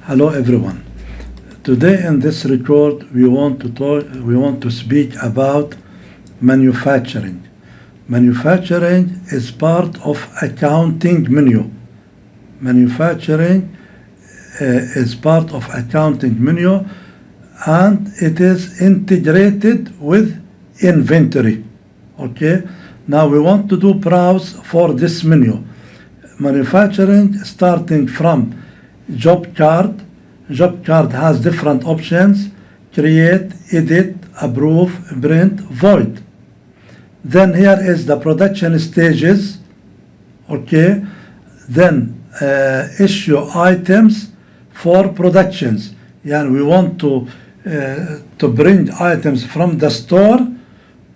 Hello everyone. Today in this record we want to speak about manufacturing. Manufacturing is part of accounting menu. Manufacturing is part of accounting menu, and it is integrated with inventory. Okay, now we want to do browse for this menu. Manufacturing, starting from job card. Job card has different options: create, edit, approve, print, void. Then here is the production stages. Okay, then issue items for productions. Yeah, we want to bring items from the store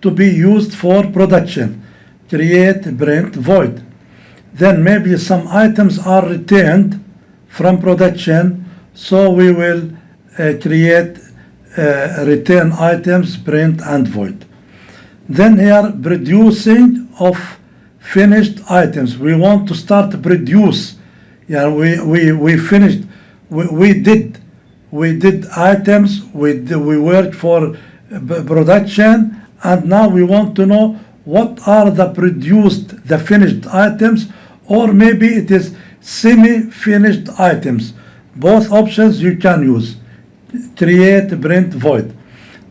to be used for production. Create, print, void. Then maybe some items are returned from production, so we will create return items, print and void. Then here, producing of finished items. We want to start produce. Yeah, we finished. We did items. We worked for production, and now we want to know what are the produced, the finished items, or maybe it is semi-finished items. Both options you can use. Create, print, void.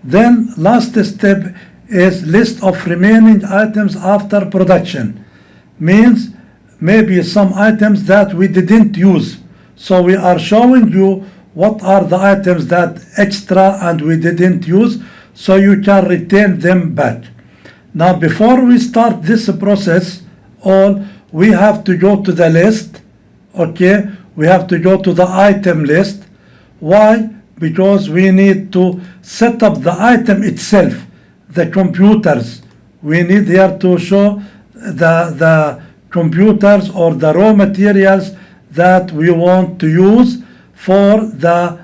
Then last step is list of remaining items after production. Means maybe some items that we didn't use. So we are showing you what are the items that extra and we didn't use, so you can return them back. Now before we start this process, we have to go to the list. Okay, we have to go to the item list. Why? Because we need to set up the item itself, the computers. We need here to show the computers or the raw materials that we want to use for the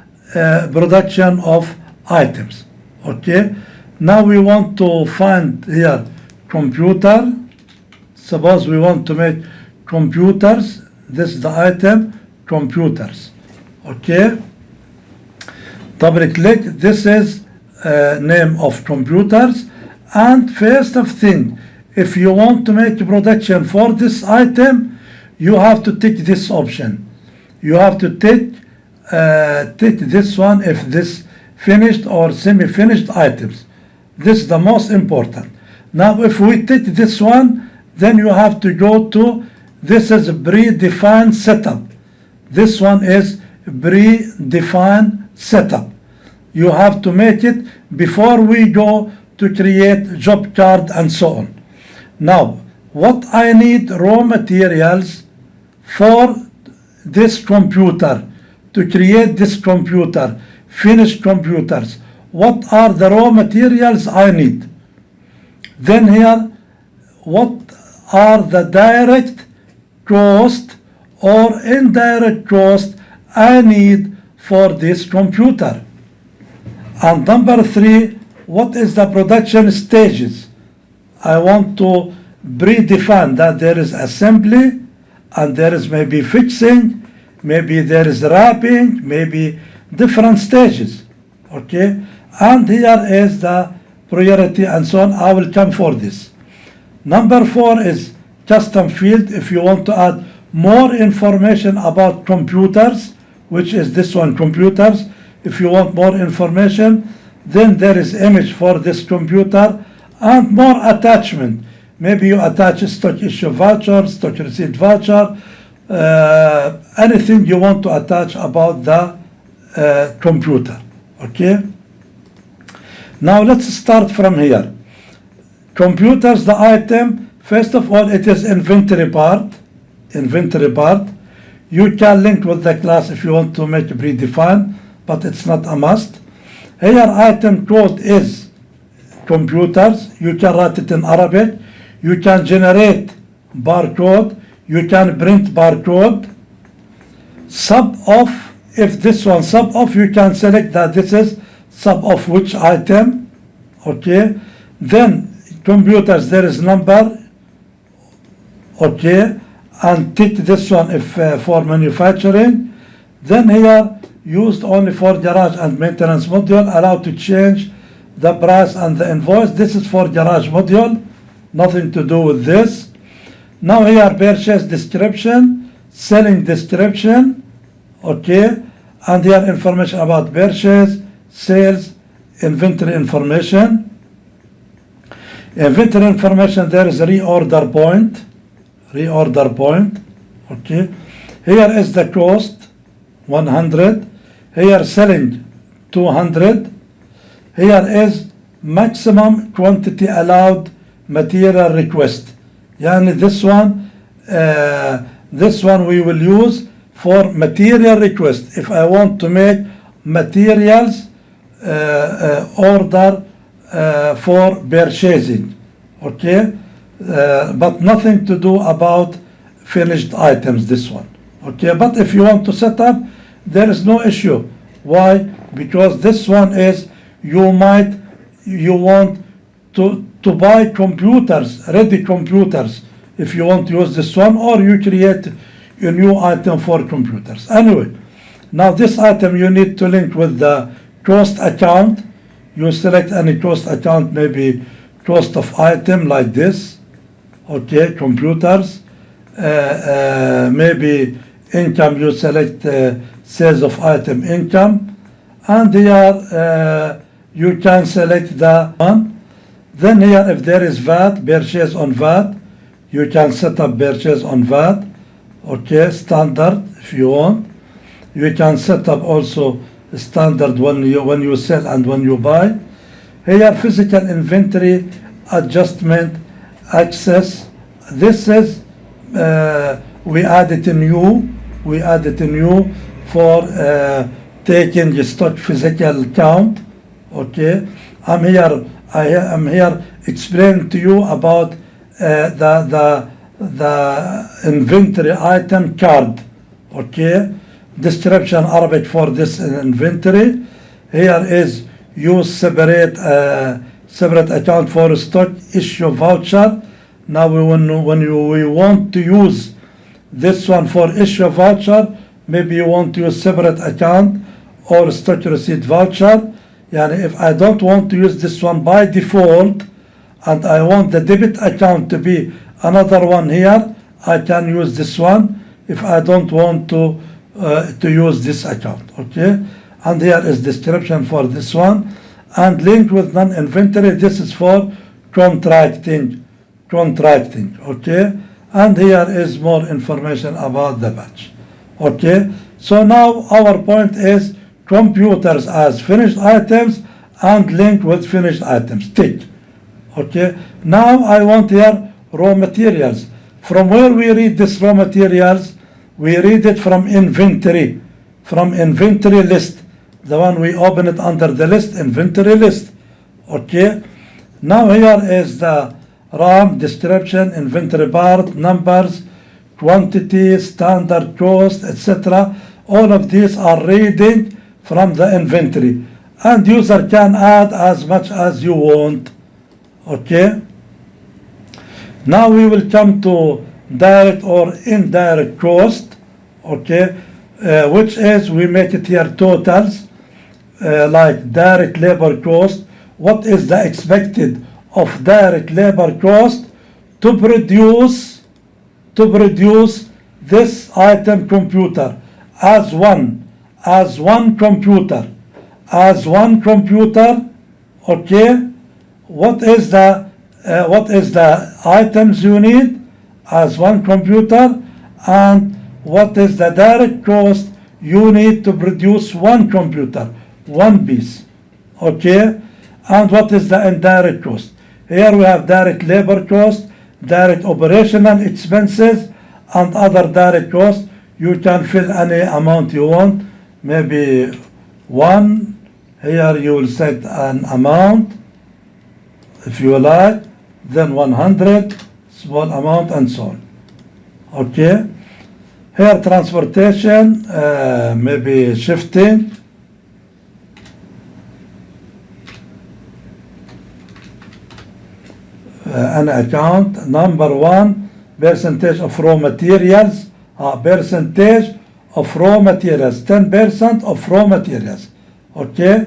production of items. Okay, now we want to find here computer. Suppose we want to make computers. This is the item, computers. Okay, double click. This is name of computers. And first of thing, if you want to make production for this item, you have to tick this option. You have to tick this one if this finished or semi-finished items. This is the most important. Now if we tick this one, then you have to go to, this is a predefined setup. This one is predefined setup. You have to make it before we go to create job card and so on. Now, what I need raw materials for this computer, to create this computer, finished computers. What are the raw materials I need? Then here, what are the direct cost or indirect cost I need for this computer? And number 3, what is the production stages? I want to predefine that there is assembly, and there is maybe fixing, maybe there is wrapping, maybe different stages. Okay, and here is the priority and so on. I will come for this. Number 4 is custom field. If you want to add more information about computers, which is this one, computers. If you want more information, then there is image for this computer and more attachment. Maybe you attach a stock issue voucher, stock receipt voucher, anything you want to attach about the computer. Okay. Now let's start from here. Computers, the item, first of all, it is inventory part. Inventory part. You can link with the class if you want to make predefined, but it's not a must. Here item code is computers. You can write it in Arabic. You can generate barcode. You can print barcode. Sub of, if this one sub of, you can select that this is sub of which item. Okay. Then computers, there is number. Okay. And tick this one if for manufacturing. Then here used only for garage and maintenance module, allowed to change the price and the invoice. This is for garage module, nothing to do with this. Now here purchase description, selling description, okay, and here information about purchase, sales, inventory information. Inventory information, there is a reorder point, okay. Here is the cost, 100. Here selling, 200. Here is maximum quantity allowed material request. Yani this one we will use for material request. If I want to make materials order for purchasing, okay, but nothing to do about finished items, this one, okay. But if you want to set up, there is no issue. Why? Because this one is you want to buy computers, ready computers, if you want to use this one, or you create a new item for computers. Anyway, now this item you need to link with the cost account. You select any cost account, maybe cost of item like this, okay, computers, maybe income, you select sales of item income, and here you can select the one. Then here if there is VAT, purchase on VAT, you can set up purchase on VAT, okay, standard if you want. You can set up also standard when you sell and when you buy. Here physical inventory adjustment access. This is we added a new for taking the stock physical count, okay. I am here explaining to you about the inventory item card, okay. Description Arabic for this inventory. Here is use separate account for stock issue voucher. Now when we want to use this one for issue voucher, maybe you want to use separate account or stock receipt voucher. Yani if I don't want to use this one by default and I want the debit account to be another one here, I can use this one if I don't want to use this account, okay. And here is description for this one, and link with non-inventory. This is for contracting, okay. And here is more information about the batch, okay. So now our point is computers as finished items and link with finished items, tick, okay. Now I want here raw materials. From where we read this raw materials? We read it from inventory list, the one we open it under the list, inventory list, okay. Now here is the RAM, description, inventory part, numbers, quantity, standard cost, etc. All of these are reading from the inventory, and user can add as much as you want, okay. Now we will come to direct or indirect cost, okay, which is we make it here totals, like direct labor cost. What is the expected of direct labor cost to produce this item computer as one computer, okay. What is the items you need as one computer, and what is the direct cost you need to produce one computer, one piece, okay. And what is the indirect cost? Here we have direct labor cost, direct operational expenses, and other direct costs. You can fill any amount you want, maybe one. Here you will set an amount if you like, then 100, small amount, and so on, okay. Here transportation, maybe shifting, an account. Number one, percentage of raw materials, percentage of raw materials, 10% of raw materials. Okay,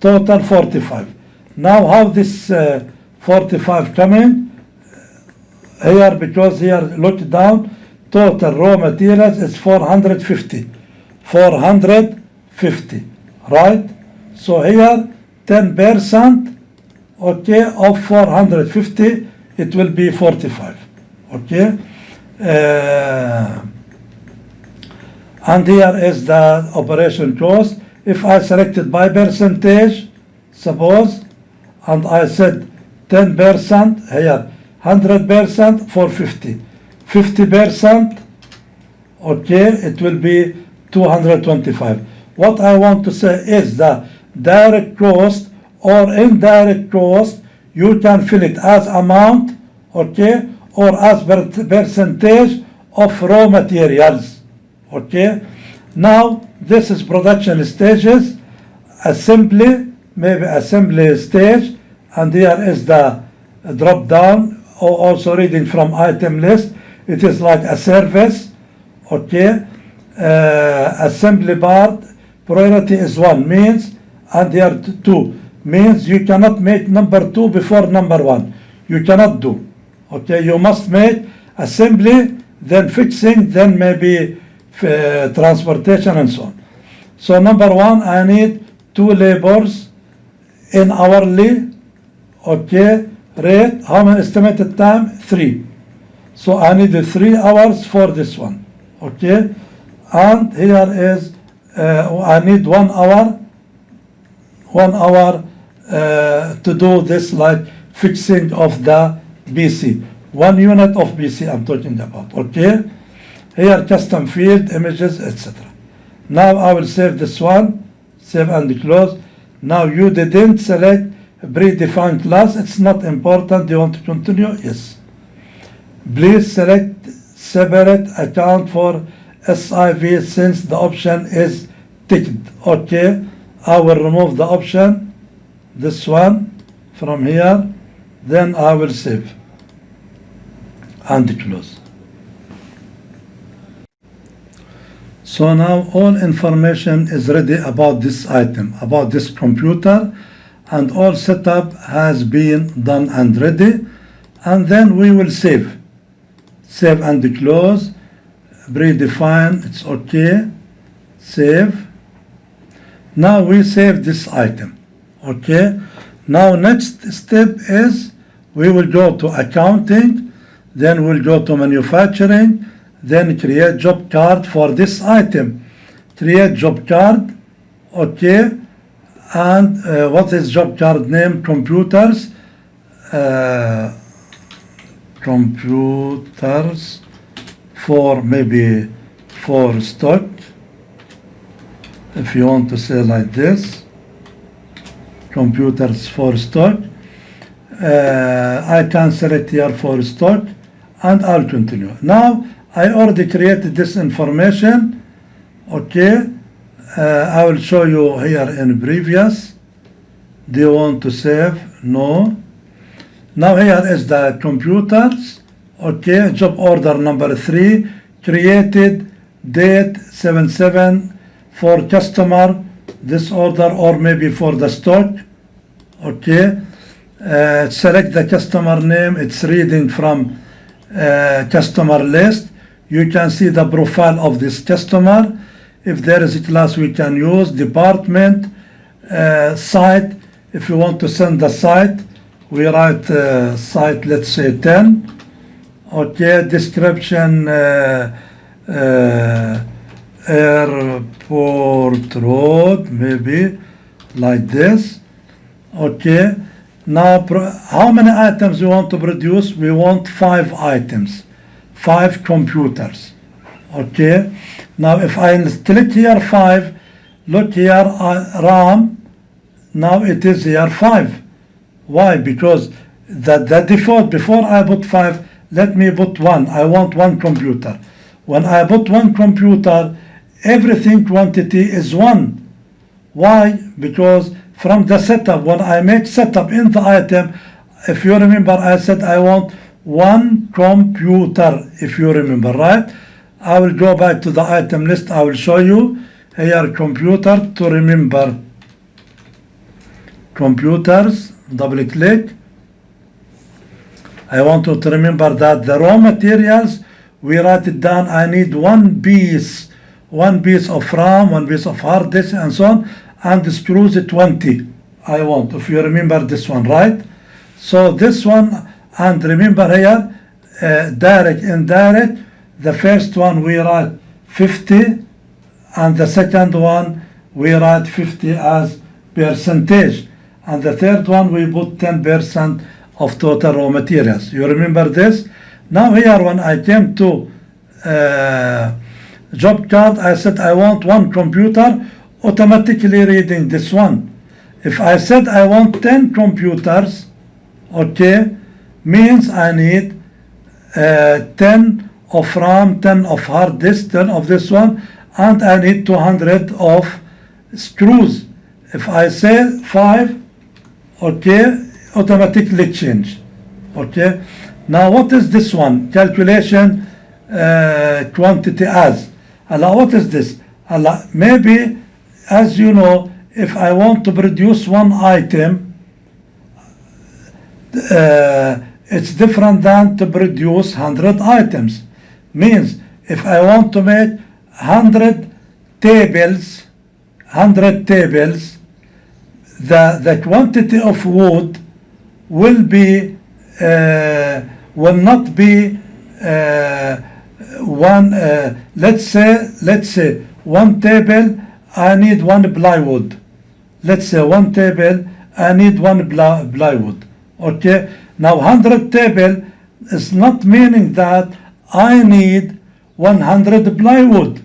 total 45. Now how this 45 coming? Here, because here, look down, total raw materials is 450. 450, right? So here, 10%, okay, of 450, it will be 45, okay? And here is the operation cost. If I selected by percentage, suppose, and I said 10%, here, 100% for 50. 50%, okay, it will be 225. What I want to say is the direct cost or indirect cost, you can fill it as amount, okay, or as percentage of raw materials, okay. Now this is production stages, assembly, maybe assembly stage, and here is the drop down, or also reading from item list. It is like a service, okay. Assembly part, priority is 1, means, and here 2, means you cannot make number 2 before number 1. You cannot do, okay. You must make assembly, then fixing, then maybe transportation and so on. So number 1, I need 2 labors in hourly, okay, rate. How many estimated time? 3. So I need 3 hours for this one, okay. And here is I need 1 hour. 1 hour to do this, like fixing of the BC. 1 unit of BC I'm talking about, okay. Here custom field, images, etc. Now I will save this one, save and close. Now you didn't select predefined class, it's not important. Do you want to continue? Yes. Please select separate account for SIV since the option is ticked. Okay, I will remove the option, this one, from here, then I will save and close. So now all information is ready about this item, about this computer, and all setup has been done and ready, and then we will save and close. Predefine, it's okay, save. Now we save this item, okay. Now next step is we will go to accounting, then we'll go to manufacturing, then create job card for this item. Create job card, okay. And what is job card name? Computers, computers for maybe for stock, if you want to say like this, computers for stock. I can select here for stock and I'll continue. Now I already created this information, okay. I will show you here in previous. Do you want to save? No. Now here is the computers, okay. Job order number 3, created date 77 for customer, this order, or maybe for the stock, okay. Select the customer name, it's reading from customer list. You can see the profile of this customer. If there is a class we can use, department, site. If you want to send the site, we write site, let's say 10. Okay, description, airport road, maybe like this. Okay, now how many items we want to produce? We want 5 items, 5 computers. Okay, now if I click here 5, look here, RAM, now it is here 5. Why? Because the default, before I put 5, let me put 1. I want 1 computer. When I put 1 computer, everything quantity is 1. Why? Because from the setup, when I make setup in the item, if you remember, I said I want 1 computer, if you remember, right? I will go back to the item list. I will show you here computer to remember. Computers, double click. I want to remember that the raw materials, we write it down. I need one piece of RAM, one piece of hard disk, and so on, and screws 20. I want, if you remember this one, right? So this one, and remember here, direct, indirect. The first one we write 50, and the second one we write 50 as percentage, and the third one we put 10% of total raw materials. You remember this? Now here, when I came to job card, I said I want one computer, automatically reading this one. If I said I want 10 computers, okay, means I need 10 of RAM, 10 of hard disk, 10 of this one, and I need 200 of screws. If I say 5, okay, automatically change. Okay, now what is this one? Calculation quantity as. Allah, what is this? Allah, maybe, as you know, if I want to produce one item, it's different than to produce 100 items. Means if I want to make 100 tables, the quantity of wood will be will not be one. Let's say one table I need one plywood. Let's say one table I need one plywood. Okay. Now 100 table is not meaning that I need 100 plywood.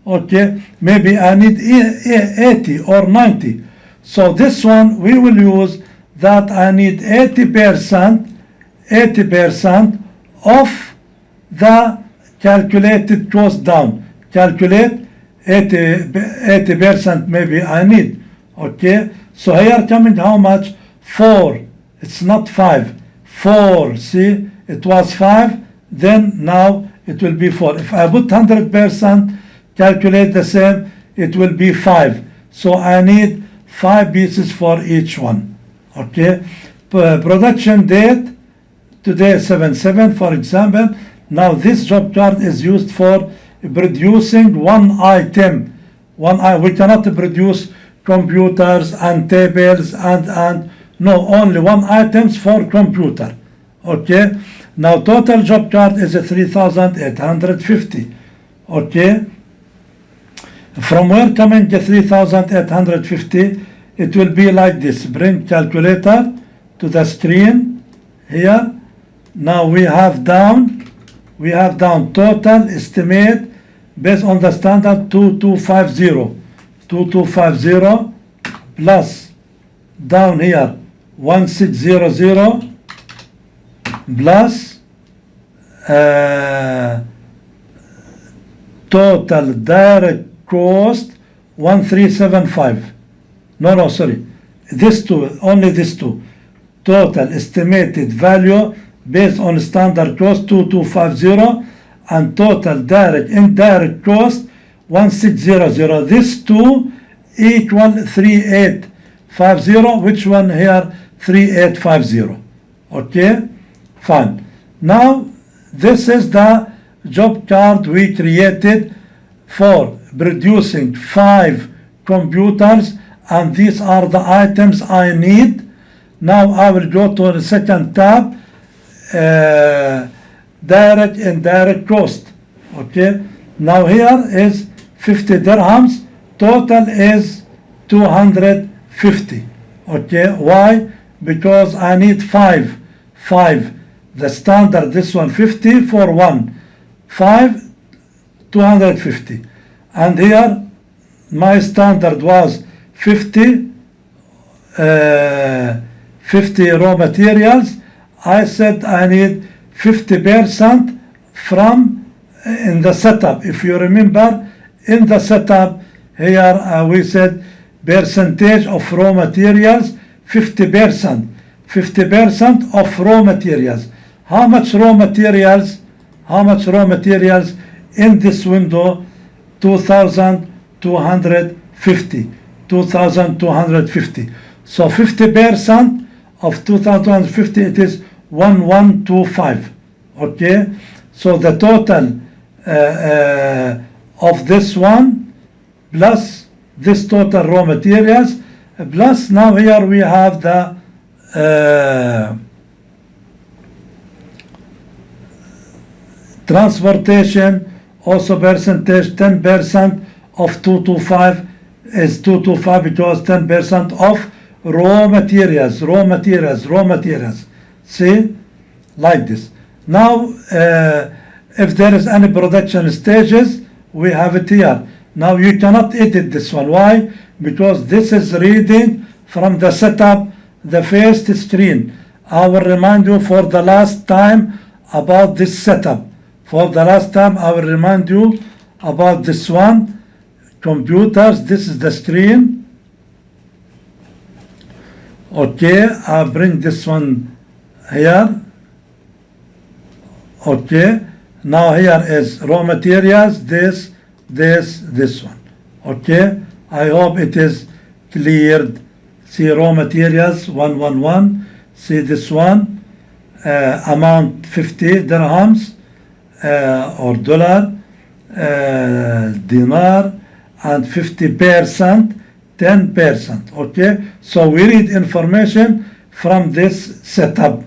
Okay. Maybe I need 80 or 90. So this one we will use that I need 80% of the calculated cost down. Calculate 80% maybe I need. Okay. So here coming how much? 4. It's not 5. 4. See, it was 5. Then now it will be 4. If I put 100%, calculate the same, it will be 5. So I need 5 pieces for each one. Okay. Production date, today 7/7 for example. Now this job card is used for producing one item. We cannot produce computers and tables and no, only one items for computer. Okay. Now total job card is 3,850. Okay. From where coming the 3,850? It will be like this. Bring calculator to the screen here. Now we have down total estimate based on the standard 2250 plus down here 1600 plus total direct cost 1375. No, sorry. This two, only this two. Total estimated value based on standard cost 2250 and total direct indirect cost 1600. This two equal 3850. Which one here? 3850. Okay, fine. Now this is the job card we created for producing 5 computers, and these are the items I need. Now I will go to the second tab, direct indirect cost. Okay, now here is 50 dirhams, total is 250. Okay, why? Because I need 5. The standard, this one 50 for 1, 5, 250. And here my standard was 50 raw materials. I said I need 50% from in the setup. If you remember, in the setup here we said percentage of raw materials 50%. 50% of raw materials. How much raw materials in this window 2,250. 2,250. So 50% of 2,250, it is 1,125. Okay, so the total of this one plus this total raw materials plus now here we have the transportation also percentage. 10% of 225 is 225 because 10% of raw materials. See, like this. Now if there is any production stages, we have it here. Now you cannot edit this one. Why? Because this is reading from the setup, the first screen. I will remind you for the last time about this setup. For the last time I will remind you about this one. Computers, this is the screen. Okay, I'll bring this one here. Okay, now here is raw materials, this one. Okay, I hope it is cleared. See raw materials 111. See this one, amount 50 dirhams or dollar, dinar, and 50%, 10%. Okay, so we read information from this setup.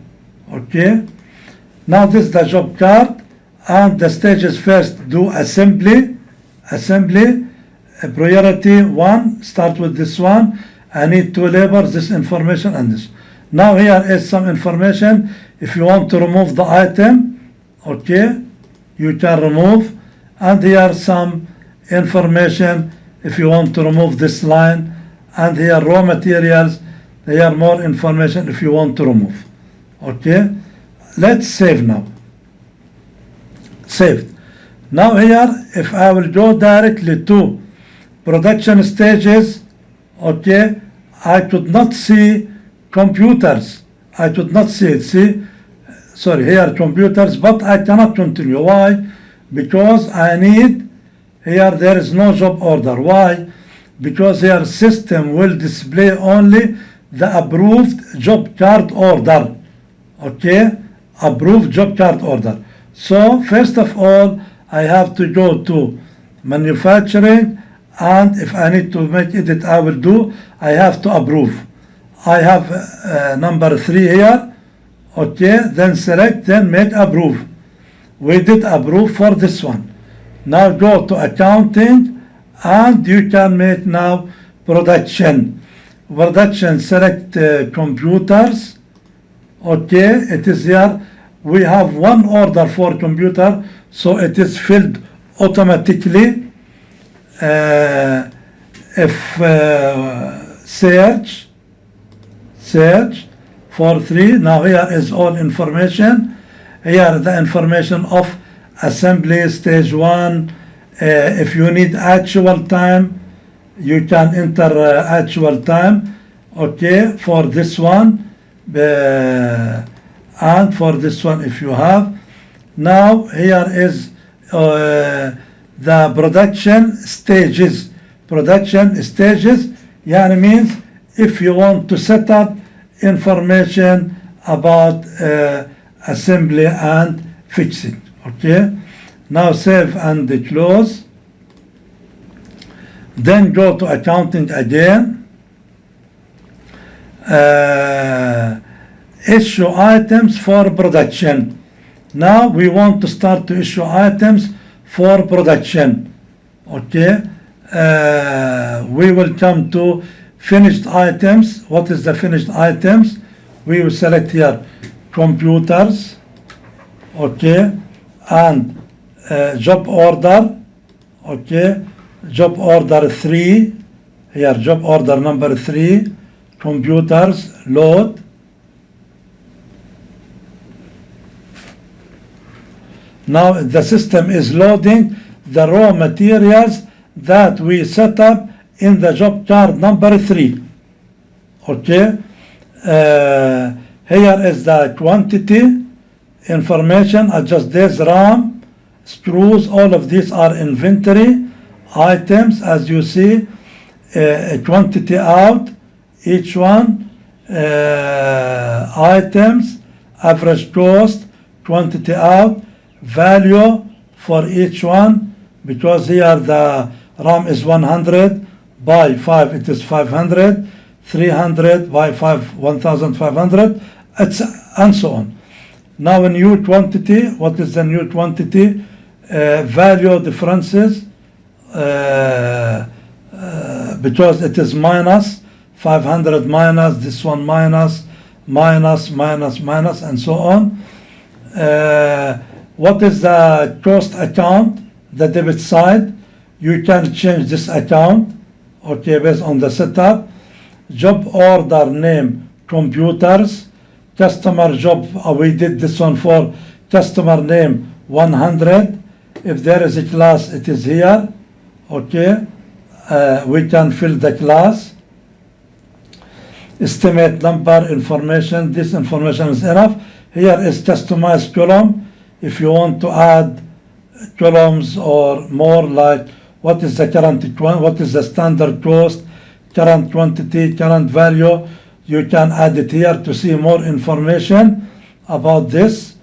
Okay, now this is the job card, and the stages first do assembly. Priority 1, start with this one. I need two labels, this information and this. Now here is some information. If you want to remove the item, okay, you can remove. And here some information if you want to remove this line. And here raw materials, here more information if you want to remove. Okay, let's save now. Saved. Now here, if I will go directly to production stages, okay, I could not see computers. I could not see it. See, sorry, here computers, but I cannot continue. Why? Because I need, here there is no job order. Why? Because here system will display only the approved job card order. Okay, approved job card order. So first of all, I have to go to manufacturing, and if I need to make edit, I will do. I have to approve. I have number 3 here. Okay, then select, then make approve. We did approve for this one. Now go to accounting, and you can make now production. Production, select computers. Okay, it is here. We have one order for computer, so it is filled automatically. If search for 3, now here is all information. Here the information of assembly stage 1. If you need actual time, you can enter actual time. Okay, for this one, and for this one if you have. Now here is the production stages. Yani means if you want to set up information about assembly and fixing. Okay, now save and close. Then go to accounting again. Issue items for production. Now we want to start to issue items for production. Okay, we will come to finished items. What is the finished items? We will select here computers. Okay, and job order. Okay, job order 3. Here job order number 3. Computers, load. Now the system is loading the raw materials that we set up in the job card number 3. Okay, here is the quantity information, adjust this RAM, screws, all of these are inventory items. As you see, quantity out, each one, items, average cost, quantity out, value for each one, because here the RAM is 100, by 5 it is 500, 300 by 5 1500, and so on. Now a new quantity, what is the new quantity? Value differences, because it is minus 500 minus this one minus and so on. What is the cost account, the debit side? You can change this account, okay, based on the setup. Job order name, computers. Customer job, we did this one for customer name 100. If there is a class, it is here, okay. We can fill the class. Estimate number information, this information is enough. Here is customized column. If you want to add columns or more, like what is the current, what is the standard cost, current quantity, current value, you can add it here to see more information about this,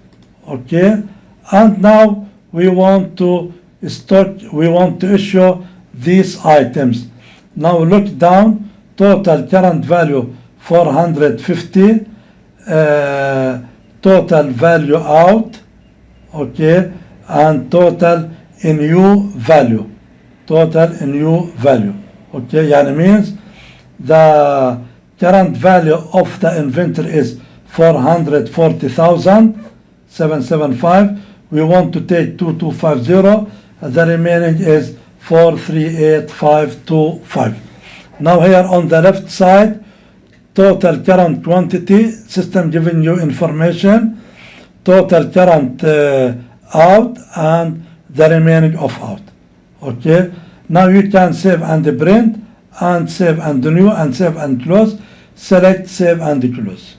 okay. And now we want to issue these items. Now look down, total current value 450, total value out, okay, and total in new value, okay. Yani means the current value of the inventory is 440,775. We want to take 2250. The remaining is 438525. Now here on the left side, total current quantity, system giving you information, total current out, and the remaining of out. Okay. Now you can save and print, and save and new, and save and close. Select save and close.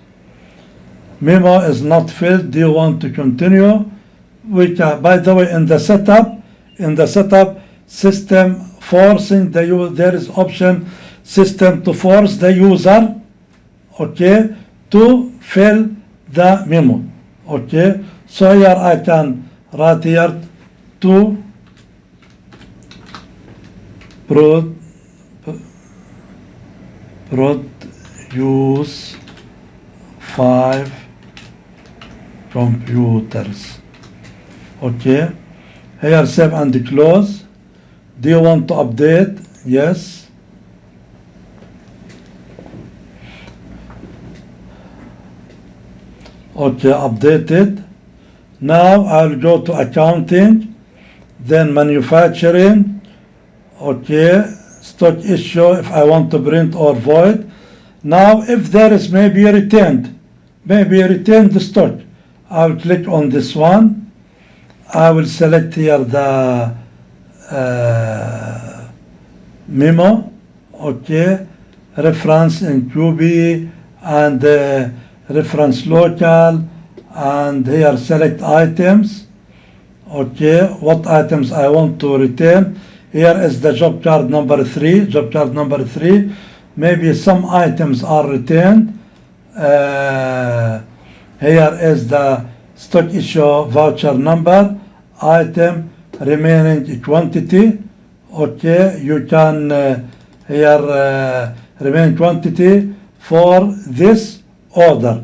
Memo is not filled. Do you want to continue? We can, by the way, in the setup, system forcing the user, there is option system to force the user, okay, to fill the memo, okay. So here I can write here to produce 5 computers, okay. Here save and close. Do you want to update? Yes. Okay, updated. Now I'll go to accounting, then manufacturing, okay, stock issue if I want to print or void. Now if there is maybe returned the stock, I'll click on this one. I will select here the memo, okay, reference in QB, and reference local, and here select items, okay, what items I want to return. Here is the job card number 3, maybe some items are returned. Here is the stock issue voucher number, item, remaining quantity, okay. You can here remaining quantity for this order,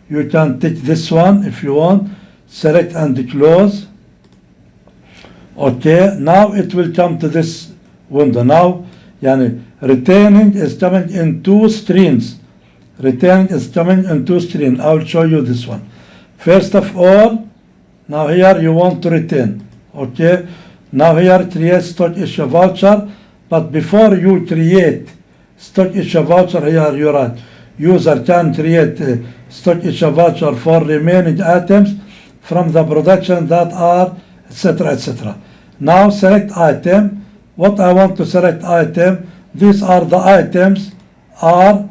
you can take this one if you want, select and close, okay. Now it will come to this window. Now yani retaining is coming in two screens. I will show you this one. First of all, now here you want to retain, okay. Now here create stock issue voucher, but before you create stock issue voucher, here you write user can create stock issue voucher for remaining items from the production that are etc. Now select item. What I want to select item, these are the items are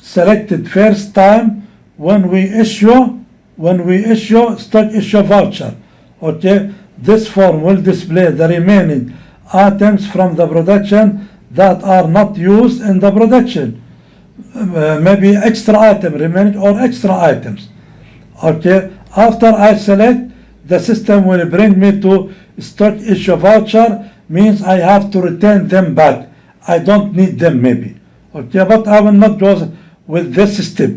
selected first time when we issue when we issue stock issue voucher, okay, this form will display the remaining items from the production that are not used in the production. Maybe extra item remaining or extra items. Okay, after I select, the system will bring me to stock issue voucher, means I have to return them back. I don't need them maybe. Okay, but I will not go with this step.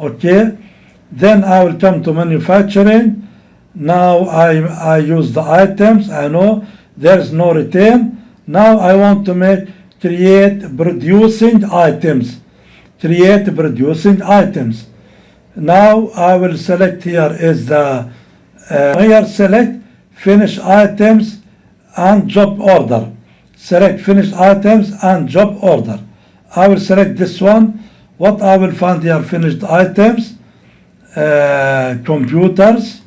Okay, then I will come to manufacturing. Now I use the items. I know there's no return. Now I want to create producing items. Create producing items. Now I will select here is the here select finish items and job order. Select finish items and job order. I will select this one. What I will find here, finished items, computers.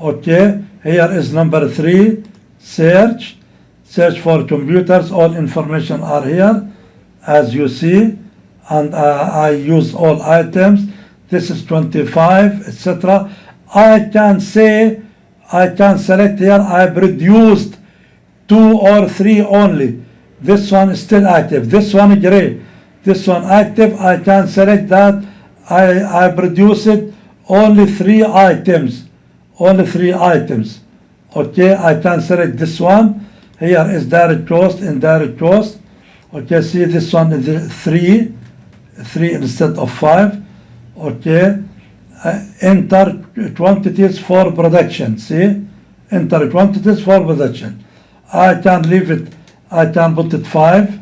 Okay, here is number 3, search for computers. All information are here as you see, and I use all items. This is 25, etc. I can select here I produced 2 or 3 only. This one is still active. This one gray. This one active. I can select that I produced only 3 items. Only 3 items. Okay, I can select this one. Here is direct cost, indirect cost. Okay, see this one is 3 instead of 5. Okay, enter quantities for production. See, enter quantities for production. I can leave it. I can put it 5.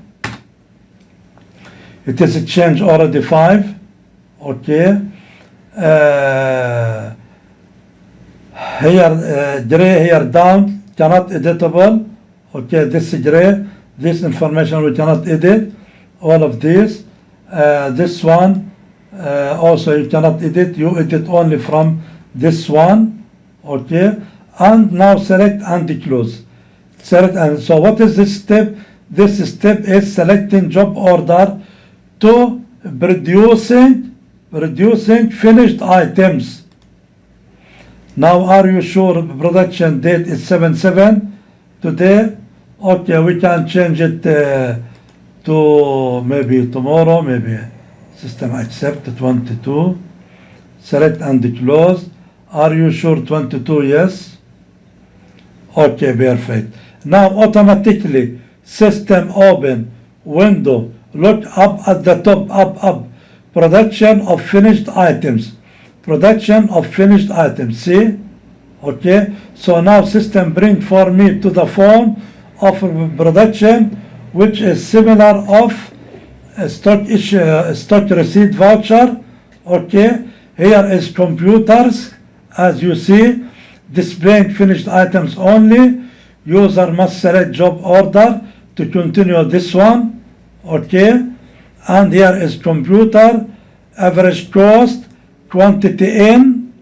It is changed already 5. Okay. Here gray, here down, cannot editable. Okay, this is gray. This information we cannot edit. All of this. This one also you cannot edit. You edit only from this one. Okay. And now select and close. Select and so what is this step? This step is selecting job order to producing finished items. Now are you sure production date is 7/7 today? Okay, we can change it to maybe tomorrow, maybe system accept 22. Select and close. Are you sure 22? Yes. Okay, perfect. Now automatically system open window, look up at the top, up, production of finished items. Production of finished items, see? Okay, so now system bring for me to the form of production, which is similar of stock receipt voucher. Okay, here is computers, as you see, displaying finished items only. User must select job order to continue this one. Okay, and here is computer, average cost, quantity in,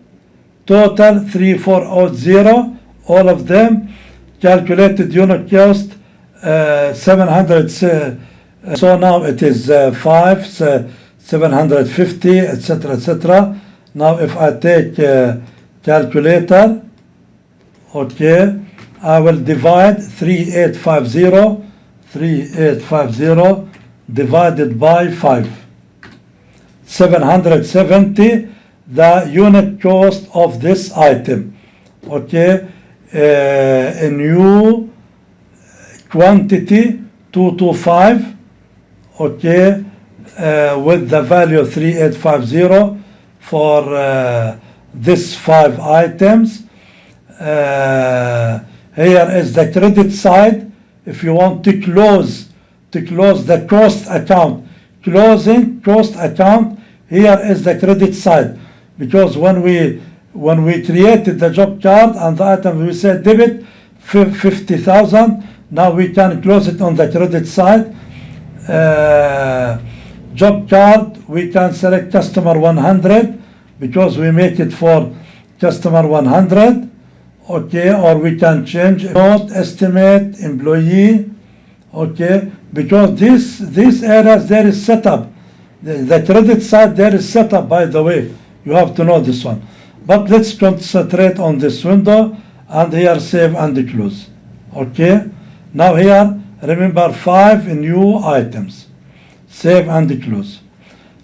total 3480, all of them, calculated unit cost 700, so now it is 5, 750, etc., etc. Now if I take calculator, okay, I will divide 3850 divided by 5. 770 the unit cost of this item. Okay, in new quantity 225. Okay, with the value 3850 for this 5 items. Here is the credit side. If you want to close the cost account, closing cost account, here is the credit side, because when we created the job card and the item we said debit 50,000, now we can close it on the credit side. Job card, we can select customer 100 because we make it for customer 100. Okay, or we can change note, estimate, employee. Okay, because these areas there is set up. The credit side there is set up, by the way. You have to know this one. But let's concentrate on this window, and here save and close. Okay, now here remember 5 new items. Save and close.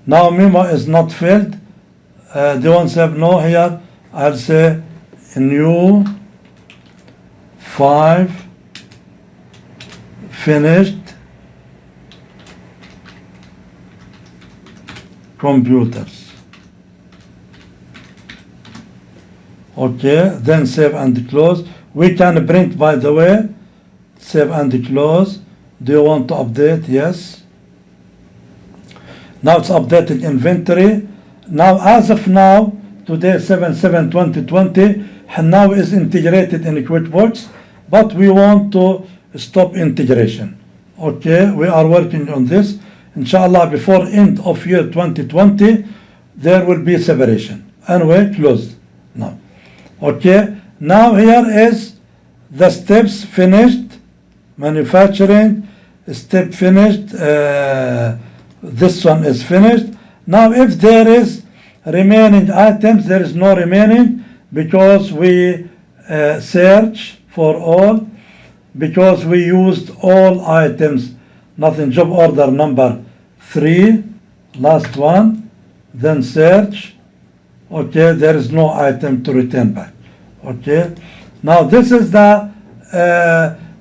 Now memo is not filled. Do you want to save? No. Here I'll say new 5 finished computers. Okay, then save and close. We can print, by the way. Save and close. Do you want to update? Yes. Now it's updated inventory. Now, as of now, today 7/7/2020, Hinawi is integrated in QuickBooks, but we want to stop integration. Okay, we are working on this. Inshallah, before end of year 2020, there will be separation. Anyway, closed now. Okay, now here is the steps finished. Manufacturing step finished. This one is finished. Now, if there is remaining items, there is no remaining because we search for all, because we used all items. Nothing. Job order number 3, last one, then search. Okay, there is no item to return back. Okay, now this is the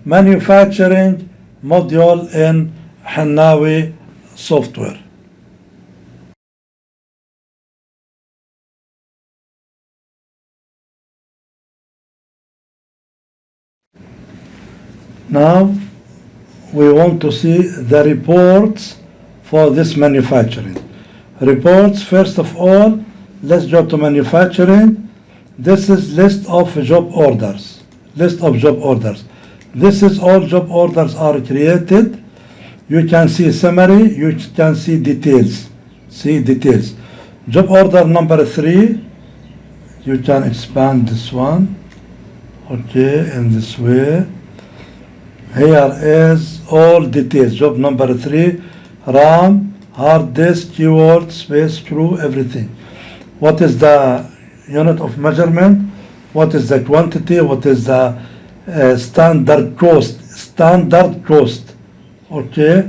manufacturing module in Hinawi Software. Now we want to see the reports for this manufacturing. Reports, first of all, let's go to manufacturing. This is list of job orders. List of job orders. This is all job orders are created. You can see summary, you can see details. See details. Job order number 3, you can expand this one. Okay, in this way. Here is all details. Job number 3, RAM, hard disk, keyword, space, screw, everything. What is the unit of measurement? What is the quantity? What is the standard cost? Standard cost. Okay.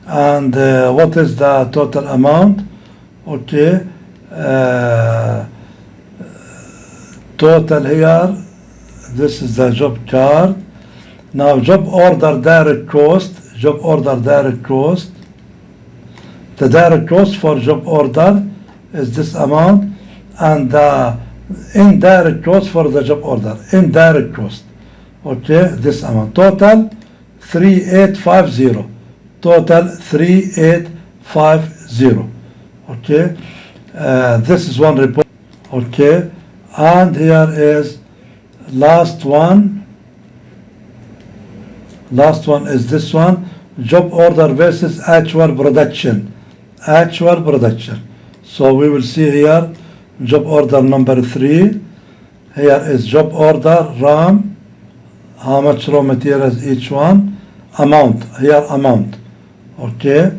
And what is the total amount? Okay. Total here. This is the job card. Now job order direct cost. Job order direct cost. The direct cost for job order is this amount, and the indirect cost for the job order, indirect cost. Okay, this amount. Total 3850. Total 3850. Okay, this is one report. Okay, and here is last one. Last one is this one. Job order versus actual production. Actual production. So we will see here job order number 3. Here is job order RAM. How much raw materials each one. Amount. Here amount. Okay.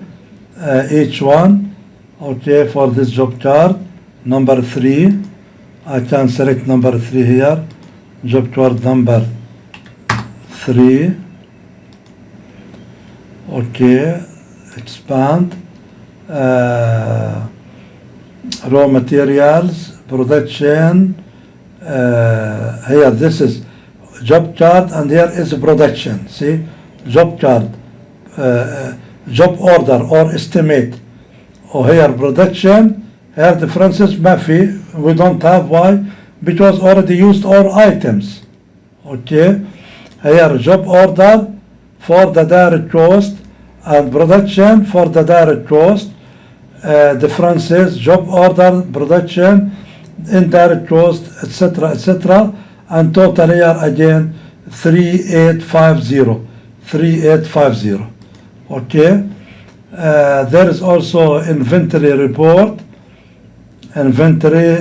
Each one. Okay, for this job card. Number 3. I can select number 3 here. Job card number 3. Okay. Expand. Raw materials, production. Here this is job card, and here is production. See, job card, job order or estimate. Or here production. Here differences mafi. We don't have. Why? Because already used all items. Okay. Here job order for the direct cost and production for the direct cost. Differences, job order, production, indirect cost, etc., etc., and total here again 3850. 3850. Okay. There is also inventory report. Inventory,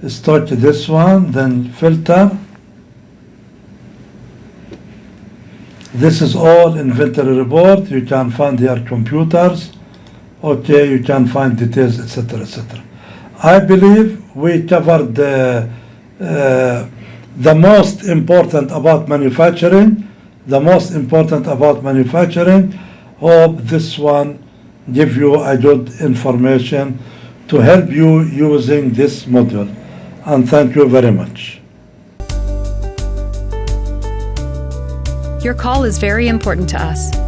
start this one, then filter. This is all inventory report. You can find here computers. Okay, you can find details, etc., etc. I believe we covered the most important about manufacturing. Hope this one give you a good information to help you using this module. And thank you very much. Your call is very important to us.